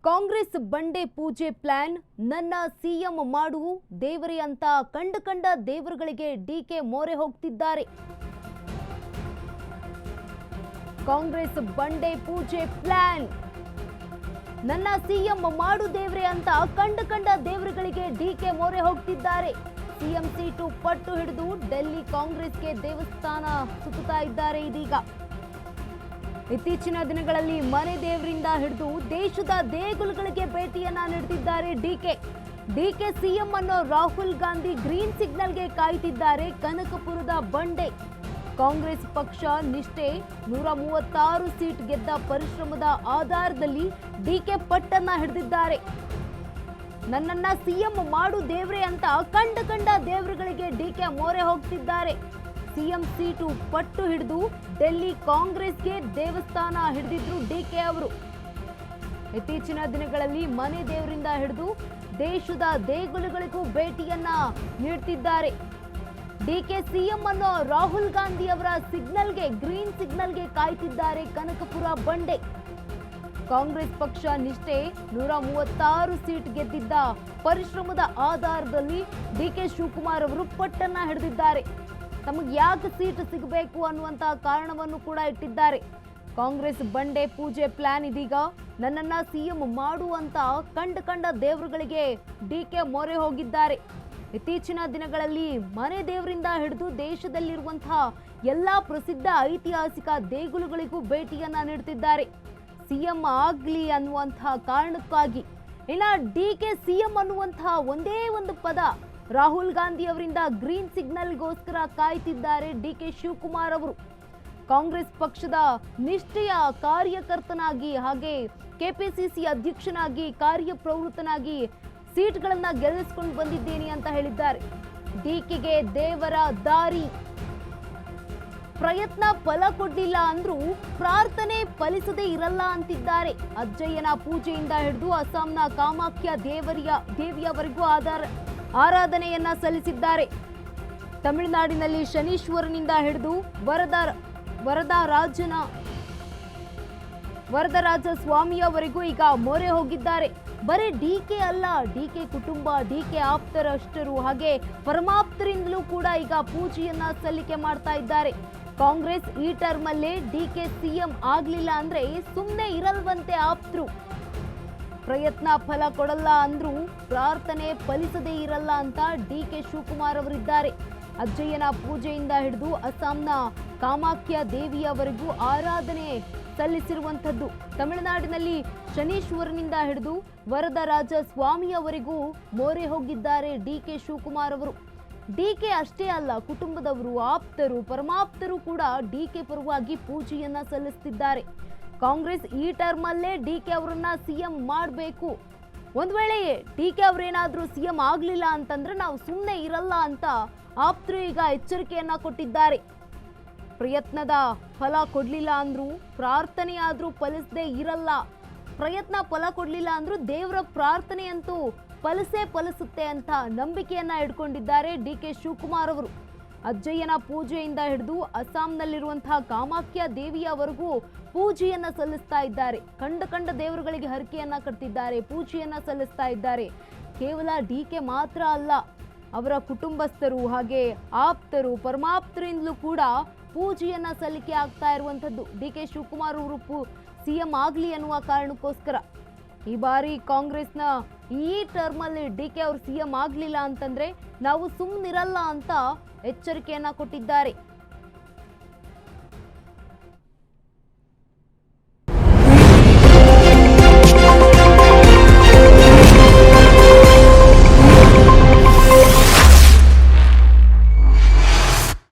ಕಾಂಗ್ರೆಸ್ ಬಂಡೆ ಪೂಜೆ ಪ್ಲಾನ್ ನನ್ನ ಸಿಎಂ ಮಾಡು ದೇವರೇ ಅಂತ ಕಂಡ ದೇವರುಗಳಿಗೆ ಡಿಕೆ ಮೊರೆ ಹೋಗ್ತಿದ್ದಾರೆ. ಕಾಂಗ್ರೆಸ್ ಬಂಡೆ ಪೂಜೆ ಪ್ಲಾನ್ ನನ್ನ ಸಿಎಂ ಮಾಡು ದೇವರೇ ಅಂತ ಕಂಡ ದೇವರುಗಳಿಗೆ ಡಿಕೆ ಮೊರೆ ಹೋಗ್ತಿದ್ದಾರೆ. ಸಿಎಂ ಸೀಟು ಪಟ್ಟು ಹಿಡಿದು ಡೆಲ್ಲಿ ಕಾಂಗ್ರೆಸ್ಗೆ ದೇವಸ್ಥಾನ ಸುತ್ತುತ್ತಾ ಇದ್ದಾರೆ. ಇದೀಗ ಇತ್ತೀಚಿನ ದಿನಗಳಲ್ಲಿ ಮನೆ ದೇವರಿಂದ ಹಿಡಿದು ದೇಶದ ದೇಗುಲಗಳಿಗೆ ಭೇಟಿಯನ್ನ ನೀಡುತ್ತಿದ್ದಾರೆ ಡಿಕೆ ಸಿಎಂ ಅನ್ನೋ ರಾಹುಲ್ ಗಾಂಧಿ ಗ್ರೀನ್ ಸಿಗ್ನಲ್ಗೆ ಕಾಯ್ತಿದ್ದಾರೆ. ಕನಕಪುರದ ಬಂಡೆ ಕಾಂಗ್ರೆಸ್ ಪಕ್ಷ ನಿಷ್ಠೆ 136 ಸೀಟ್ ಗೆದ್ದ ಪರಿಶ್ರಮದ ಆಧಾರದಲ್ಲಿ ಡಿಕೆ ಪಟ್ಟನ್ನ ಹಿಡಿದಿದ್ದಾರೆ. ನನ್ನನ್ನ ಸಿಎಂ ಮಾಡು ದೇವ್ರೆ ಅಂತ ಕಂಡ ದೇವರುಗಳಿಗೆ ಡಿಕೆ ಮೊರೆ ಹೋಗ್ತಿದ್ದಾರೆ. ಸಿಎಂ ಸೀಟು ಪಟ್ಟು ಹಿಡಿದು ಡೆಲ್ಲಿ ಕಾಂಗ್ರೆಸ್ಗೆ ದೇವಸ್ಥಾನ ಹಿಡಿದಿದ್ರು ಡಿಕೆ ಅವರು. ಇತ್ತೀಚಿನ ದಿನಗಳಲ್ಲಿ ಮನೆ ದೇವರಿಂದ ಹಿಡಿದು ದೇಶದ ದೇಗುಲಗಳಿಗೂ ಭೇಟಿಯನ್ನ ನೀಡುತ್ತಿದ್ದಾರೆ. ಡಿಕೆ ಸಿಎಂ ಅನ್ನೋ ರಾಹುಲ್ ಗಾಂಧಿ ಅವರ ಸಿಗ್ನಲ್ಗೆ ಗ್ರೀನ್ ಸಿಗ್ನಲ್ಗೆ ಕಾಯ್ತಿದ್ದಾರೆ. ಕನಕಪುರ ಬಂಡೆ ಕಾಂಗ್ರೆಸ್ ಪಕ್ಷ ನಿಷ್ಠೆ 136 ಸೀಟ್ ಗೆದ್ದಿದ್ದ ಪರಿಶ್ರಮದ ಆಧಾರದಲ್ಲಿ ಡಿಕೆ ಶಿವಕುಮಾರ್ ಅವರು ಪಟ್ಟನ್ನ ಹಿಡಿದಿದ್ದಾರೆ. ತಮಗೆ ಯಾಕೆ ಸೀಟ್ ಸಿಗಬೇಕು ಅನ್ನುವಂತಹ ಕಾರಣವನ್ನು ಕೂಡ ಇಟ್ಟಿದ್ದಾರೆ. ಕಾಂಗ್ರೆಸ್ ಬಂಡೆ ಪೂಜೆ ಪ್ಲಾನ್ ಇದೀಗ ನನ್ನನ್ನ ಸಿಎಂ ಮಾಡುವಂತ ಕಂಡ ದೇವರುಗಳಿಗೆ ಡಿಕೆ ಮೊರೆ ಹೋಗಿದ್ದಾರೆ. ಇತ್ತೀಚಿನ ದಿನಗಳಲ್ಲಿ ಮನೆ ದೇವರಿಂದ ಹಿಡಿದು ದೇಶದಲ್ಲಿರುವಂತಹ ಎಲ್ಲಾ ಪ್ರಸಿದ್ಧ ಐತಿಹಾಸಿಕ ದೇಗುಲಗಳಿಗೂ ಭೇಟಿಯನ್ನ ನೀಡುತ್ತಿದ್ದಾರೆ. ಸಿಎಂ ಆಗ್ಲಿ ಅನ್ನುವಂತಹ ಕಾರಣಕ್ಕಾಗಿ. ಇನ್ನ ಡಿಕೆ ಸಿಎಂ ಅನ್ನುವಂತಹ ಒಂದೇ ಒಂದು ಪದ ರಾಹುಲ್ ಗಾಂಧಿ ಅವರಿಂದ ಗ್ರೀನ್ ಸಿಗ್ನಲ್ಗೋಸ್ಕರ ಕಾಯ್ತಿದ್ದಾರೆ ಡಿಕೆ ಶಿವಕುಮಾರ್ ಅವರು. ಕಾಂಗ್ರೆಸ್ ಪಕ್ಷದ ನಿಷ್ಠೆಯ ಕಾರ್ಯಕರ್ತನಾಗಿ ಹಾಗೆ ಕೆಪಿಸಿಸಿ ಅಧ್ಯಕ್ಷನಾಗಿ ಕಾರ್ಯಪ್ರವೃತ್ತನಾಗಿ ಸೀಟ್ಗಳನ್ನ ಗೆಲ್ಲಿಸಿಕೊಂಡು ಬಂದಿದ್ದೇನೆ ಅಂತ ಹೇಳಿದ್ದಾರೆ. ಡಿಕೆಗೆ ದೇವರ ದಾರಿ. ಪ್ರಯತ್ನ ಫಲ ಕೊಡ್ಲಿಲ್ಲ ಅಂದ್ರೂ ಪ್ರಾರ್ಥನೆ ಫಲಿಸದೇ ಇರಲ್ಲ ಅಂತಿದ್ದಾರೆ. ಅಜ್ಜಯ್ಯನ ಪೂಜೆಯಿಂದ ಹಿಡಿದು ಅಸ್ಸಾಂನ ಕಾಮಾಖ್ಯ ದೇವಿಯವರೆಗೂ ಆರಾಧನೆಯನ್ನ ಸಲ್ಲಿಸಿದ್ದಾರೆ. ತಮಿಳುನಾಡಿನಲ್ಲಿ ಶನೀಶ್ವರನಿಂದ ಹಿಡಿದು ವರದರಾಜ ಸ್ವಾಮಿಯವರೆಗೂ ಈಗ ಮೊರೆ ಹೋಗಿದ್ದಾರೆ. ಬರೀ ಡಿಕೆ ಅಲ್ಲ, ಡಿಕೆ ಕುಟುಂಬ, ಡಿಕೆ ಆಪ್ತರಷ್ಟರು ಹಾಗೆ ಪರಮಾಪ್ತರಿಂದಲೂ ಕೂಡ ಈಗ ಪೂಜೆಯನ್ನ ಸಲ್ಲಿಕೆ ಮಾಡ್ತಾ ಇದ್ದಾರೆ. ಕಾಂಗ್ರೆಸ್ ಈ ಟರ್ಮ್ ಅಲ್ಲೇ ಡಿಕೆ ಸಿಎಂ ಆಗ್ಲಿಲ್ಲ ಅಂದ್ರೆ ಸುಮ್ಮನೆ ಇರಲ್ವಂತೆ ಆಪ್ತರು. ಪ್ರಯತ್ನ ಫಲ ಕೊಡಲ್ಲ ಅಂದ್ರೂ ಪ್ರಾರ್ಥನೆ ಫಲಿಸದೇ ಇರಲ್ಲ ಅಂತ ಡಿಕೆ ಶಿವಕುಮಾರ್ ಅವರಿದ್ದಾರೆ. ಅಜ್ಜಯ್ಯನ ಪೂಜೆಯಿಂದ ಹಿಡಿದು ಅಸ್ಸಾಂನ ಕಾಮಾಖ್ಯ ದೇವಿಯವರೆಗೂ ಆರಾಧನೆ ಸಲ್ಲಿಸಿರುವಂಥದ್ದು. ತಮಿಳುನಾಡಿನಲ್ಲಿ ಶನೀಶ್ವರನಿಂದ ಹಿಡಿದು ವರದರಾಜ ಸ್ವಾಮಿಯವರೆಗೂ ಮೊರೆ ಹೋಗಿದ್ದಾರೆ ಡಿಕೆ ಶಿವಕುಮಾರ್ ಅವರು. ಡಿಕೆ ಅಷ್ಟೇ ಅಲ್ಲ, ಕುಟುಂಬದವರು, ಆಪ್ತರು, ಪರಮಾಪ್ತರು ಕೂಡ ಡಿಕೆ ಪರವಾಗಿ ಪೂಜೆಯನ್ನ ಸಲ್ಲಿಸುತ್ತಿದ್ದಾರೆ. ಕಾಂಗ್ರೆಸ್ ಈ ಟರ್ಮ್ ಅಲ್ಲೇ ಡಿಕೆ ಅವರನ್ನ ಸಿಎಂ ಮಾಡಬೇಕು. ಒಂದ್ ವೇಳೆ ಡಿಕೆ ಅವರೇನಾದ್ರೂ ಸಿಎಂ ಆಗ್ಲಿಲ್ಲ ಅಂತಂದ್ರೆ ನಾವು ಸುಮ್ಮನೆ ಇರಲ್ಲ ಅಂತ ಆಪ್ತರು ಈಗ ಎಚ್ಚರಿಕೆಯನ್ನ ಕೊಟ್ಟಿದ್ದಾರೆ. ಪ್ರಯತ್ನದ ಫಲ ಕೊಡ್ಲಿಲ್ಲ ಅಂದ್ರೂ ಪ್ರಾರ್ಥನೆ ಆದ್ರೂ ಫಲಿಸದೇ ಇರಲ್ಲ. ಪ್ರಯತ್ನ ಫಲ ಕೊಡ್ಲಿಲ್ಲ ಅಂದ್ರೂ ದೇವರ ಪ್ರಾರ್ಥನೆ ಅಂತೂ ಫಲಿಸುತ್ತೆ ಅಂತ ನಂಬಿಕೆಯನ್ನ ಇಟ್ಕೊಂಡಿದ್ದಾರೆ ಡಿಕೆ ಶಿವಕುಮಾರ್ ಅವರು. ಅಜ್ಜಯ್ಯನ ಪೂಜೆಯಿಂದ ಹಿಡಿದು ಅಸ್ಸಾಂನಲ್ಲಿರುವಂತಹ ಕಾಮಾಖ್ಯ ದೇವಿಯವರೆಗೂ ಪೂಜೆಯನ್ನ ಸಲ್ಲಿಸ್ತಾ ಇದ್ದಾರೆ. ಕಂಡ ದೇವರುಗಳಿಗೆ ಹರಕೆಯನ್ನ ಕಟ್ತಿದ್ದಾರೆ, ಪೂಜೆಯನ್ನ ಸಲ್ಲಿಸ್ತಾ ಇದ್ದಾರೆ. ಕೇವಲ ಡಿಕೆ ಮಾತ್ರ ಅಲ್ಲ, ಅವರ ಕುಟುಂಬಸ್ಥರು ಹಾಗೆ ಆಪ್ತರು, ಪರಮಾಪ್ತರಿಂದಲೂ ಕೂಡ ಪೂಜೆಯನ್ನ ಸಲ್ಲಿಕೆ ಆಗ್ತಾ ಇರುವಂತದ್ದು. ಡಿಕೆ ಶಿವಕುಮಾರ್ ಅವರು ಸಿಎಂ ಆಗ್ಲಿ ಅನ್ನುವ ಕಾರಣಕ್ಕೋಸ್ಕರ ಈ ಬಾರಿ ಕಾಂಗ್ರೆಸ್ನ ಈ ಟರ್ಮ್ ಅಲ್ಲಿ ಡಿಕೆ ಅವರು ಸಿಎಂ ಆಗ್ಲಿಲ್ಲ ಅಂತಂದ್ರೆ ನಾವು ಸುಮ್ಮನಿರಲ್ಲ ಅಂತ ಎಚ್ಚರಿಕೆಯನ್ನ ಕೊಟ್ಟಿದ್ದಾರೆ.